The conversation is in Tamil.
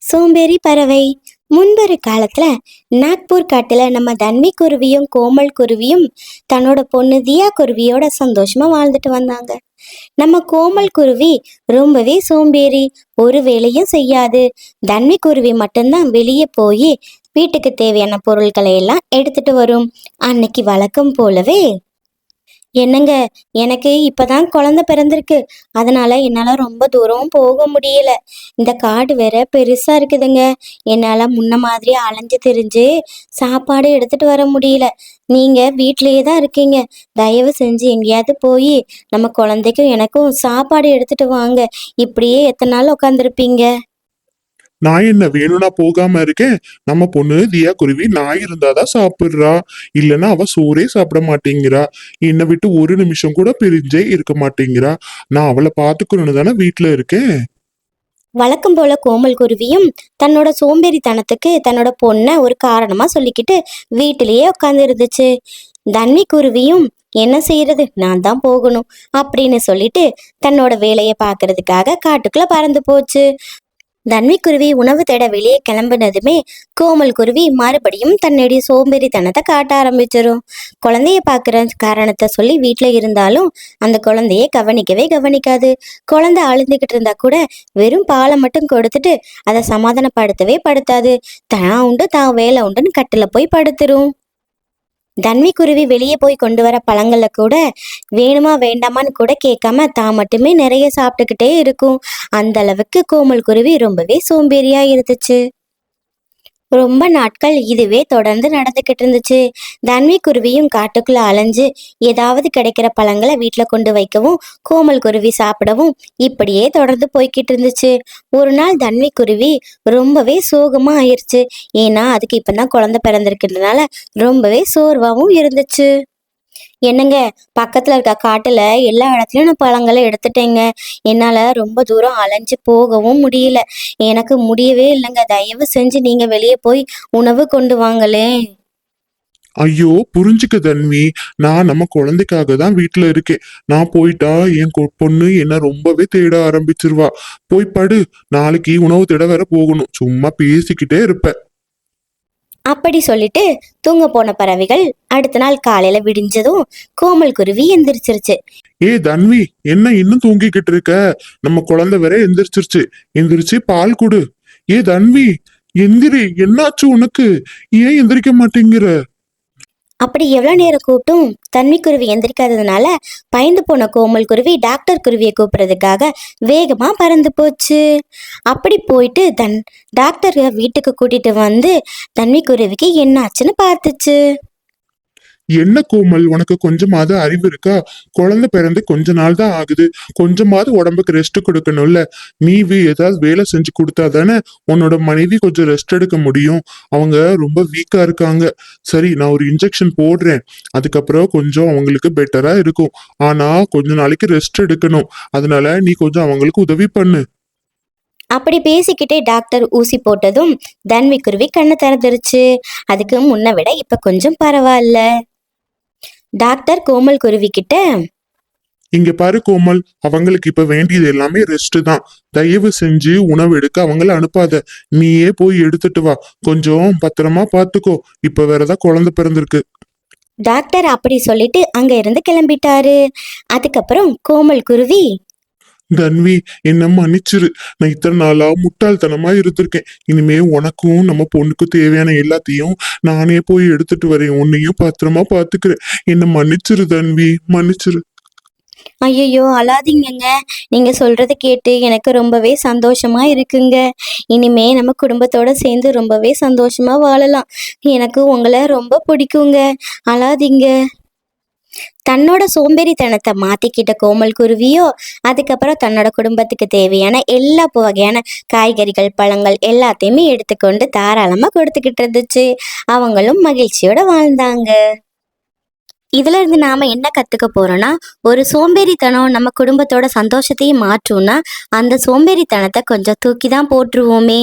சோம்பேறி பறவை. முன்பொரு காலத்துல நாக்பூர் காட்டுல நம்ம தன்வி குருவியும் கோமல் குருவியும் தன்னோட பொண்ணு தியா குருவியோட சந்தோஷமா வாழ்ந்துட்டு வந்தாங்க. நம்ம கோமல் குருவி ரொம்பவே சோம்பேறி, ஒரு வேலையும் செய்யாது. தன்வி குருவி மட்டும்தான் வெளியே போய் வீட்டுக்கு தேவையான பொருட்களை எல்லாம் எடுத்துட்டு வரும். அன்னைக்கு வழக்கம் போலவே, என்னங்க, எனக்கு இப்பதான் குழந்தை பிறந்திருக்கு. அதனால என்னால ரொம்ப தூரம் போக முடியல. இந்த காடு வேற பெருசா இருக்குதுங்க. என்னால முன்ன மாதிரி அலைஞ்சு திரிஞ்சு சாப்பாடு எடுத்துட்டு வர முடியல. நீங்க வீட்லயே தான் இருக்கீங்க. தயவு செஞ்சு எங்கேயாவது போய் நம்ம குழந்தைக்கும் எனக்கும் சாப்பாடு எடுத்துட்டு வாங்க. இப்படியே எத்தனை நாள் உட்காந்துருப்பீங்க? நான் என்ன வேணும்னா போகாம இருக்கேன். நம்ம பொண்ணு தியா குருவி நாய் இருந்தாதான் சாப்பிடுறா, இல்லைன்னா அவ சோறே சாப்பிட மாட்டேங்கிறா. என்னை விட்டு ஒரு நிமிஷம் கூட பிரிஞ்சே இருக்க மாட்டேங்கிறா. நான் அவளை பாத்துக்கணும்னு தானே வீட்டுல இருக்கேன். வழக்கம் போல கோமல் குருவியும் தன்னோட சோம்பேறித்தனத்துக்கு தன்னோட பொண்ணை ஒரு காரணமா சொல்லிக்கிட்டு வீட்டிலேயே உட்காந்து இருந்துச்சு. தன்வி குருவியும் என்ன செய்யறது, நான் தான் போகணும் அப்படின்னு சொல்லிட்டு தன்னோட வேலையை பார்க்கறதுக்காக காட்டுக்குள்ள பறந்து போச்சு. தன்விக்குருவி உணவு தேட வெளியே கிளம்புனதுமே கோமல் குருவி மறுபடியும் தன்னுடைய சோம்பேறித்தனத்தை காட்ட ஆரம்பிச்சிடும். குழந்தைய பார்க்குற காரணத்தை சொல்லி வீட்டில் இருந்தாலும் அந்த குழந்தைய கவனிக்கவே கவனிக்காது. குழந்தை அழுந்துக்கிட்டு இருந்தா கூட வெறும் பாலை மட்டும் கொடுத்துட்டு அதை சமாதானப்படுத்தவே படுத்தாது. தான் உண்டு தான் வேலை உண்டுன்னு கட்டில் போய் படுத்துரும். தன்வி குருவி வெளியே போய் கொண்டு வர பழங்களை கூட வேணுமா வேண்டாமான்னு கூட கேட்காம தான் மட்டுமே நிறைய சாப்பிட்டுக்கிட்டே இருக்கும். அந்த அளவுக்கு கோமல் குருவி ரொம்பவே சோம்பேறியா இருந்துச்சு. ரொம்ப நாட்கள் இதுவே தொடர்ந்து நடந்துக்கிட்டு இருந்துச்சு. தன்வி குருவியும் காட்டுக்குள்ள அலைஞ்சு ஏதாவது கிடைக்கிற பழங்களை வீட்டுல கொண்டு வைக்கவும் கோமல் குருவி சாப்பிடவும் இப்படியே தொடர்ந்து போய்கிட்டு இருந்துச்சு. ஒரு நாள் தன்வி குருவி ரொம்பவே சோகமா ஆயிடுச்சு. ஏன்னா அதுக்கு இப்பதான் குழந்தை பிறந்திருக்கிறதுனால ரொம்பவே சோர்வாகவும் இருந்துச்சு. என்னங்க, பக்கத்துல இருக்க காட்டுல எல்லா இடத்துலயும் நான் பழங்களை எடுத்துட்டேங்க. என்னால ரொம்ப தூரம் அலைஞ்சு போகவும் முடியல. எனக்கு முடியவே இல்லைங்க. தயவு செஞ்சு நீங்க வெளியே போய் உணவு கொண்டு வாங்களே. ஐயோ, புரிஞ்சுக்க தன்வி. நான் நம்ம குழந்தைக்காக தான் வீட்டுல இருக்கேன். நான் போயிட்டா என் பொண்ணு என்ன ரொம்பவே தேட ஆரம்பிச்சிருவா. போய் படு. நாளைக்கு உணவு தேட வேற போகணும். சும்மா பேசிக்கிட்டே இருப்ப. அப்படி சொல்லிட்டு தூங்க போன பறவைகள் அடுத்த நாள் காலையில விடிஞ்சதும் கோமல் குருவி எந்திரிச்சிருச்சு. ஏ தன்வி, என்ன இன்னும் தூங்கிக்கிட்டு இருக்க? நம்ம குழந்தை வேற எந்திரிச்சிருச்சு. எந்திரிச்சு பால் குடு. ஏ தன்வி, எந்திரி. என்னாச்சு உனக்கு? ஏன் எந்திரிக்க மாட்டேங்கிற? அப்படி எவ்வளவு நேரம் கூப்பிட்டும் தன்வி குருவி எந்திரிக்காததுனால பயந்து போன கோமல் குருவி டாக்டர் குருவியை கூப்பிடுறதுக்காக வேகமா பறந்து போச்சு. அப்படி போயிட்டு டாக்டர் வீட்டுக்கு கூட்டிட்டு வந்து தன்வி குருவிக்கு என்ன ஆச்சுன்னு பார்த்துச்சு. என்ன கோமல், உனக்கு கொஞ்சமாவது அறிவு இருக்கா? குழந்தை பிறந்து கொஞ்ச நாள் தான் ஆகுது. கொஞ்சமாவது உடம்புக்கு ரெஸ்ட் கொடுக்கணும்ல. நீ ஏதாவது வேலை செஞ்சு கொடுத்தா தானே உன்னோட மனைவி கொஞ்சம் ரெஸ்ட் எடுக்க முடியும். அவங்க ரொம்ப வீக்கா இருக்காங்க. சரி, நான் ஒரு இன்ஜெக்ஷன் போடுறேன். அதுக்கப்புறம் கொஞ்சம் அவங்களுக்கு பெட்டரா இருக்கும். ஆனா கொஞ்ச நாளைக்கு ரெஸ்ட் எடுக்கணும். அதனால நீ கொஞ்சம் அவங்களுக்கு உதவி பண்ணு. அப்படி பேசிக்கிட்டே டாக்டர் ஊசி போட்டதும் தன்வி குருவி கண்ணை திறந்துருச்சு. அதுக்கு முன்ன விட இப்ப கொஞ்சம் பரவாயில்ல. டாக்டர் கோமல் குருவி கிட்ட, இங்க பாரு கோமல், அவங்களுக்கு இப்ப வேண்டியது எல்லாமே ரெஸ்ட் தான். தயவு செஞ்சு உணவு எடுக்க அவங்கள அனுப்பாத. நீயே போய் எடுத்துட்டு வா. கொஞ்சம் பத்திரமா பாத்துக்கோ. இப்ப வேறதான் குழந்தை பிறந்திருக்கு. டாக்டர் அப்படி சொல்லிட்டு அங்க இருந்து கிளம்பிட்டாரு. அதுக்கப்புறம் கோமல் குருவி, தன்வி, என்ன மன்னிச்சிரு. நான் இத்தனை நாளா முட்டாள்தனமா இருந்திருக்கேன். இனிமே உனக்கும் நம்ம பொண்ணுக்கும் தேவையான எல்லாத்தையும் நானே போய் எடுத்துட்டு வரேன். உன்னையும் பத்திரமா பாத்துக்கிறேன். என்ன மன்னிச்சிரு தன்வி, மன்னிச்சிரு. ஐயோ அழாதீங்கங்க. நீங்க சொல்றத கேட்டு எனக்கு ரொம்பவே சந்தோஷமா இருக்குங்க. இனிமே நம்ம குடும்பத்தோட சேர்ந்து ரொம்பவே சந்தோஷமா வாழலாம். எனக்கு உங்களை ரொம்ப பிடிக்குங்க. அழாதீங்க. தன்னோட சோம்பேறித்தனத்தை மாத்திக்கிட்ட கோமல் குருவியோ அதுக்கப்புறம் தன்னோட குடும்பத்துக்கு தேவையான எல்லா வகையான காய்கறிகள் பழங்கள் எல்லாத்தையுமே எடுத்துக்கொண்டு தாராளமா கொடுத்துக்கிட்டு இருந்துச்சு. அவங்களும் மகிழ்ச்சியோட வாழ்ந்தாங்க. இதுல இருந்து நாம என்ன கத்துக்க போறோம்னா, ஒரு சோம்பேறித்தனம் நம்ம குடும்பத்தோட சந்தோஷத்தையும் மாற்றும்னா அந்த சோம்பேறித்தனத்தை கொஞ்சம் தூக்கி தான் போட்டுருவோமே.